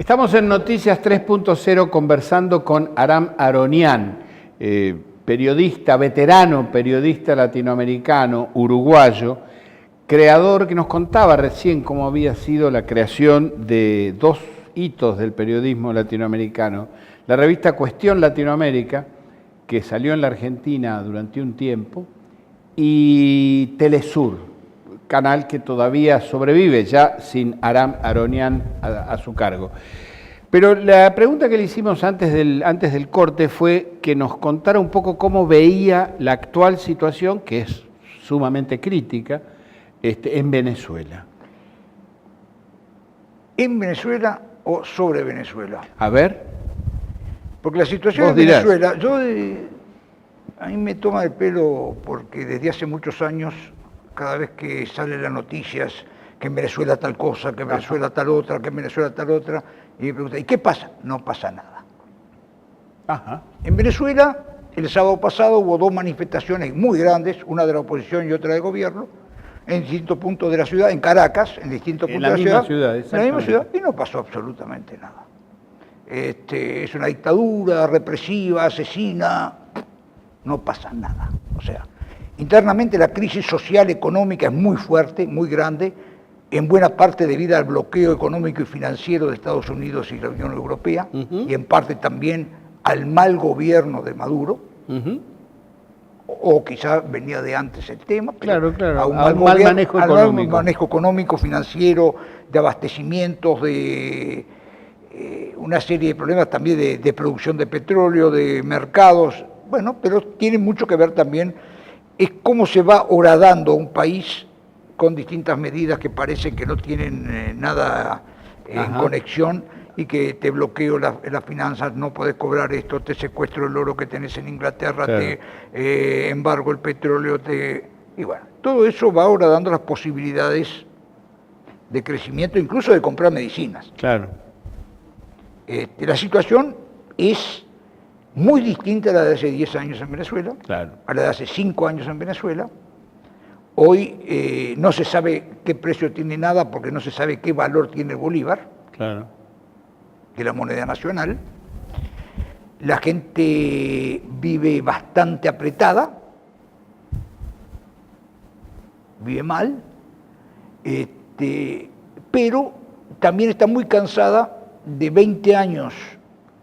Estamos en Noticias 3.0 conversando con Aram Aronian, periodista, veterano periodista latinoamericano, uruguayo, creador que nos contaba recién cómo había sido la creación de dos hitos del periodismo latinoamericano. La revista Cuestión Latinoamérica, que salió en la Argentina durante un tiempo, y Telesur, canal que todavía sobrevive ya sin Aram Aronian a su cargo. Pero la pregunta que le hicimos antes del corte fue que nos contara un poco cómo veía la actual situación, que es sumamente crítica, en Venezuela. ¿En Venezuela o sobre Venezuela? A ver. Porque la situación en Venezuela, a mí me toma el pelo porque desde hace muchos años, cada vez que salen las noticias, que en Venezuela tal cosa, que en Venezuela tal otra, que en Venezuela tal otra, y me preguntan, ¿y qué pasa? No pasa nada. Ajá. En Venezuela, el sábado pasado hubo dos manifestaciones muy grandes, una de la oposición y otra del gobierno, en distintos puntos de la ciudad, en Caracas, en distintos puntos de la ciudad, en la misma ciudad, y no pasó absolutamente nada. Es una dictadura represiva, asesina, no pasa nada. O sea, internamente la crisis social económica es muy fuerte, muy grande, en buena parte debido al bloqueo económico y financiero de Estados Unidos y la Unión Europea, y en parte también al mal gobierno de Maduro, o quizás venía de antes el tema, claro, a un mal manejo económico. Manejo económico, financiero, de abastecimientos, de una serie de problemas también de producción de petróleo, de mercados, bueno, pero tiene mucho que ver también, es cómo se va horadando un país con distintas medidas que parecen que no tienen nada en conexión y que te bloqueo las finanzas, no podés cobrar esto, te secuestro el oro que tenés en Inglaterra, claro, te embargo el petróleo, y bueno, todo eso va horadando las posibilidades de crecimiento, incluso de comprar medicinas. Claro. La situación es muy distinta a la de hace 10 años en Venezuela, claro, a la de hace 5 años en Venezuela. Hoy no se sabe qué precio tiene nada porque no se sabe qué valor tiene el bolívar, claro, que es la moneda nacional. La gente vive bastante apretada, vive mal, pero también está muy cansada de 20 años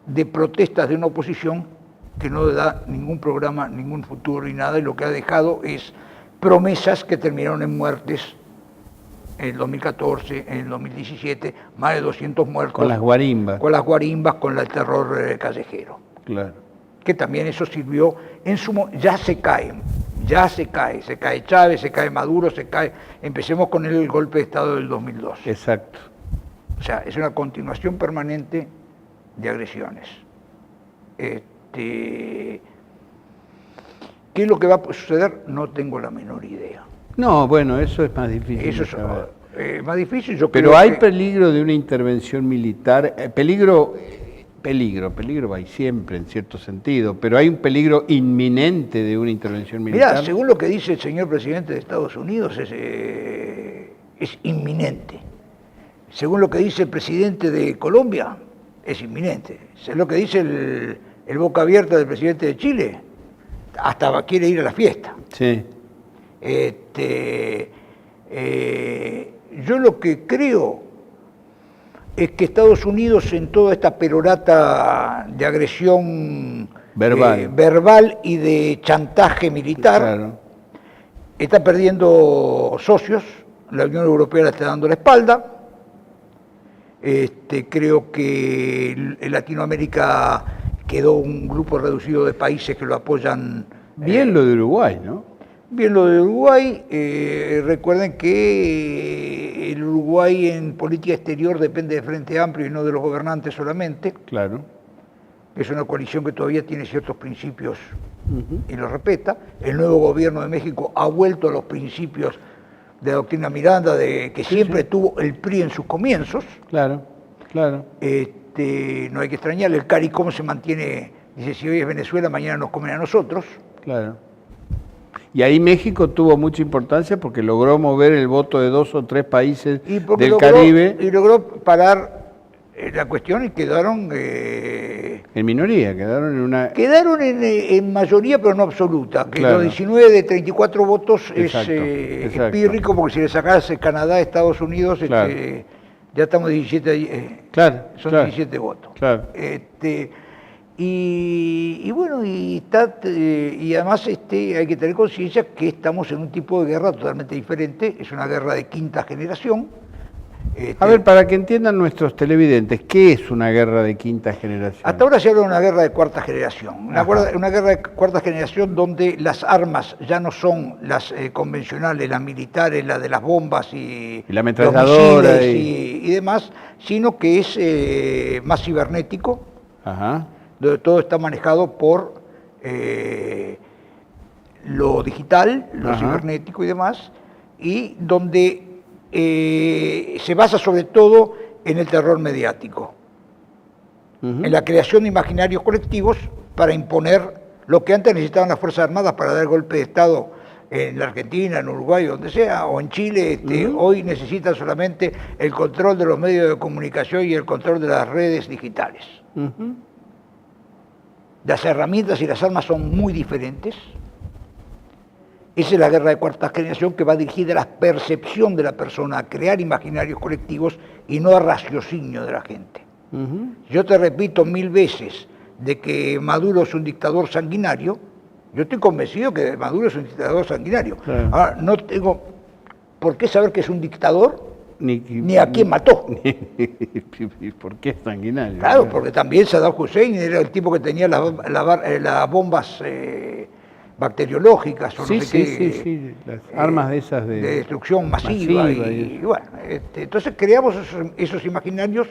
de protestas de una oposición que no da ningún programa, ningún futuro y nada, y lo que ha dejado es promesas que terminaron en muertes en el 2014, en el 2017, más de 200 muertos. Con las guarimbas. Con las guarimbas, con el terror callejero. Claro. Que también eso sirvió, ya se cae Chávez, se cae Maduro, empecemos con el golpe de Estado del 2002. Exacto. O sea, es una continuación permanente de agresiones. ¿Qué es lo que va a suceder? No tengo la menor idea. No, bueno, eso es más difícil. Eso es más difícil. Pero hay peligro de una intervención militar, peligro hay siempre en cierto sentido, pero hay un peligro inminente de una intervención militar. Mirá, según lo que dice el señor presidente de Estados Unidos, es inminente. Según lo que dice el presidente de Colombia, es inminente. Según lo que dice el boca abierta del presidente de Chile, hasta quiere ir a la fiesta. Sí. Yo lo que creo es que Estados Unidos, en toda esta perorata de agresión verbal y de chantaje militar, claro, está perdiendo socios. La Unión Europea le está dando la espalda. Creo que en Latinoamérica quedó un grupo reducido de países que lo apoyan. Bien lo de Uruguay, ¿no? Bien lo de Uruguay. Recuerden que el Uruguay en política exterior depende del Frente Amplio y no de los gobernantes solamente. Claro. Es una coalición que todavía tiene ciertos principios y los respeta. El nuevo gobierno de México ha vuelto a los principios de la doctrina Miranda, que siempre tuvo el PRI en sus comienzos. Claro, claro. No hay que extrañar, el CARICOM se mantiene, dice, si hoy es Venezuela, mañana nos comen a nosotros. Claro. Y ahí México tuvo mucha importancia porque logró mover el voto de 2 o 3 países del Caribe. Y logró parar la cuestión y quedaron... en minoría, quedaron en una... Quedaron en mayoría, pero no absoluta. Que Claro. los 19 de 34 votos Exacto, es exacto. pírrico, porque si le sacas Canadá, Estados Unidos, Claro. ya estamos 17, Claro, son claro. 17 votos. Claro. Y bueno, y además hay que tener conciencia que estamos en un tipo de guerra totalmente diferente, es una guerra de quinta generación. A ver, para que entiendan nuestros televidentes, ¿qué es una guerra de quinta generación? Hasta ahora se habla de una guerra de cuarta generación, Ajá. una guerra de cuarta generación donde las armas ya no son las convencionales, las militares, las de las bombas y la ametralladora los misiles y demás, sino que es más cibernético, Ajá. donde todo está manejado por lo digital, lo Ajá. cibernético y demás, y donde se basa sobre todo en el terror mediático, Ujú. en la creación de imaginarios colectivos para imponer lo que antes necesitaban las Fuerzas Armadas para dar golpe de Estado en la Argentina, en Uruguay, donde sea, o en Chile. Hoy necesitan solamente el control de los medios de comunicación y el control de las redes digitales. Ujú. Las herramientas y las armas son muy diferentes. Esa es la guerra de cuarta generación, que va dirigida a la percepción de la persona, a crear imaginarios colectivos y no a raciocinio de la gente. Ujú. Yo te repito 1000 veces de que Maduro es un dictador sanguinario. Yo estoy convencido que Maduro es un dictador sanguinario. Claro. Ahora, no tengo por qué saber que es un dictador ni a quién mató. ¿Por qué es sanguinario? Claro, porque también Saddam Hussein era el tipo que tenía las bombas bacteriológicas o no Sí, sé sí, qué, sí, las armas de esas de destrucción masiva. masiva Y bueno, entonces creamos esos imaginarios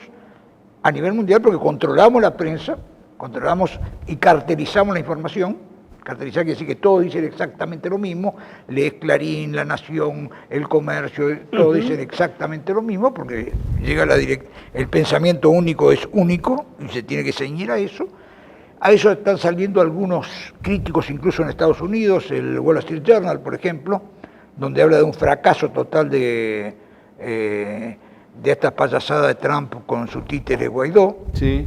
a nivel mundial porque controlamos la prensa, controlamos y cartelizamos la información. Cartelizar quiere decir que todos dicen exactamente lo mismo, lees Clarín, La Nación, El Comercio, todos dicen exactamente lo mismo porque llega el pensamiento único es único y se tiene que ceñir a eso. A eso están saliendo algunos críticos incluso en Estados Unidos, el Wall Street Journal, por ejemplo, donde habla de un fracaso total de esta payasada de Trump con su títere Guaidó. Sí.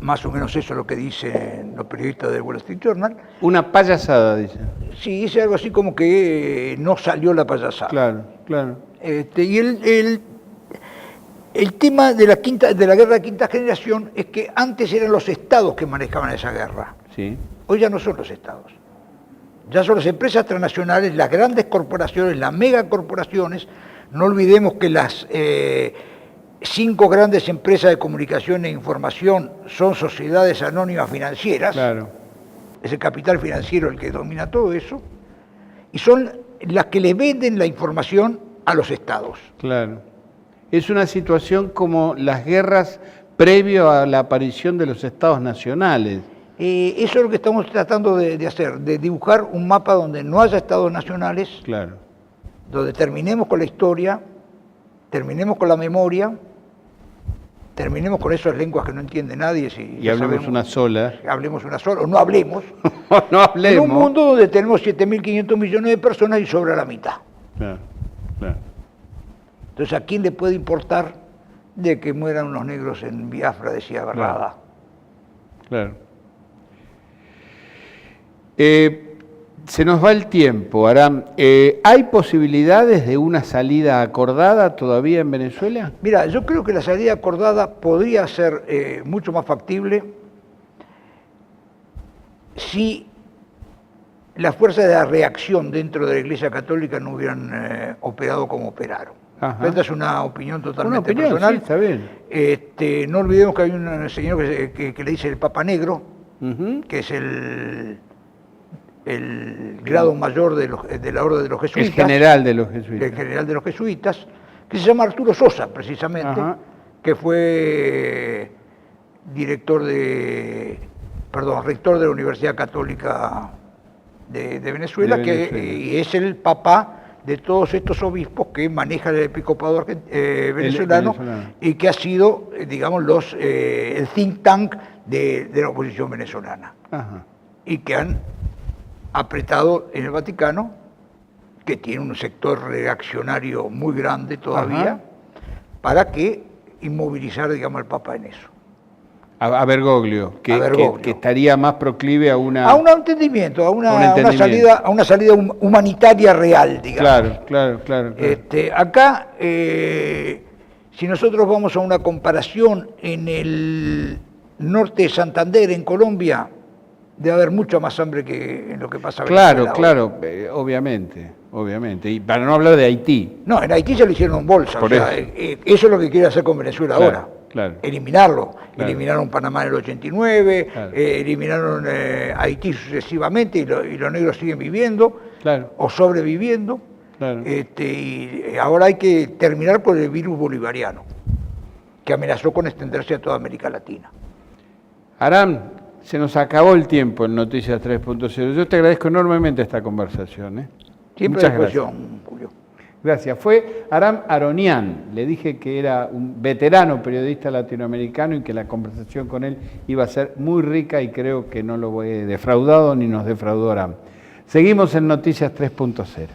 Más o menos eso es lo que dicen los periodistas del Wall Street Journal. Una payasada, dice. Sí, dice algo así como que no salió la payasada. Claro, claro. Y el tema de la guerra de quinta generación es que antes eran los estados que manejaban esa guerra. Sí. Hoy ya no son los estados. Ya son las empresas transnacionales, las grandes corporaciones, las megacorporaciones. No olvidemos que las 5 grandes empresas de comunicación e información son sociedades anónimas financieras. Claro. Es el capital financiero el que domina todo eso. Y son las que le venden la información a los estados. Claro. Es una situación como las guerras previo a la aparición de los estados nacionales. Eso es lo que estamos tratando de hacer, de dibujar un mapa donde no haya estados nacionales, Claro. donde terminemos con la historia, terminemos con la memoria, terminemos con esas lenguas que no entiende nadie. Y hablemos una sola. Hablemos una sola, o no hablemos. No hablemos. En un mundo donde tenemos 7.500 millones de personas y sobra la mitad. Claro, claro. Entonces, ¿a quién le puede importar de que mueran unos negros en Biafra, decía Barrada? Claro. Se nos va el tiempo, Aram. ¿Hay posibilidades de una salida acordada todavía en Venezuela? Mira, yo creo que la salida acordada podría ser mucho más factible si las fuerzas de la reacción dentro de la Iglesia Católica no hubieran operado como operaron. Ajá. Esta es una opinión totalmente Una opinión, personal. sí, está bien. No olvidemos que hay un señor que le dice el Papa Negro, Ujú. que es el grado mayor de la Orden de los Jesuitas. El general de los jesuitas. El general de los Jesuitas, que se llama Arturo Sosa, precisamente, Ajá. que fue rector de la Universidad Católica de Venezuela, y es el papá de todos estos obispos que manejan el episcopado venezolano y que ha sido, digamos, el think tank de la oposición venezolana. Ajá. Y que han apretado en el Vaticano, que tiene un sector reaccionario muy grande todavía, Ajá. para que inmovilizar, digamos, al Papa en eso. A Bergoglio, que estaría más proclive a una... A un entendimiento, a una salida humanitaria real, digamos. Claro. Acá, si nosotros vamos a una comparación en el norte de Santander, en Colombia, debe haber mucha más hambre que en lo que pasa en Venezuela. Claro, obviamente. Y para no hablar de Haití. No, en Haití ya lo hicieron en bolsa. Eso es lo que quiere hacer con Venezuela ahora. Claro. Eliminarlo. Claro. Eliminaron Panamá en el 89, claro. Eliminaron Haití sucesivamente y los negros siguen viviendo o sobreviviendo. Claro. Y ahora hay que terminar con el virus bolivariano, que amenazó con extenderse a toda América Latina. Aram, se nos acabó el tiempo en Noticias 3.0. Yo te agradezco enormemente esta conversación. Siempre a disposición, Julio. Gracias. Fue Aram Aronian. Le dije que era un veterano periodista latinoamericano y que la conversación con él iba a ser muy rica y creo que no lo he defraudado ni nos defraudó Aram. Seguimos en Noticias 3.0.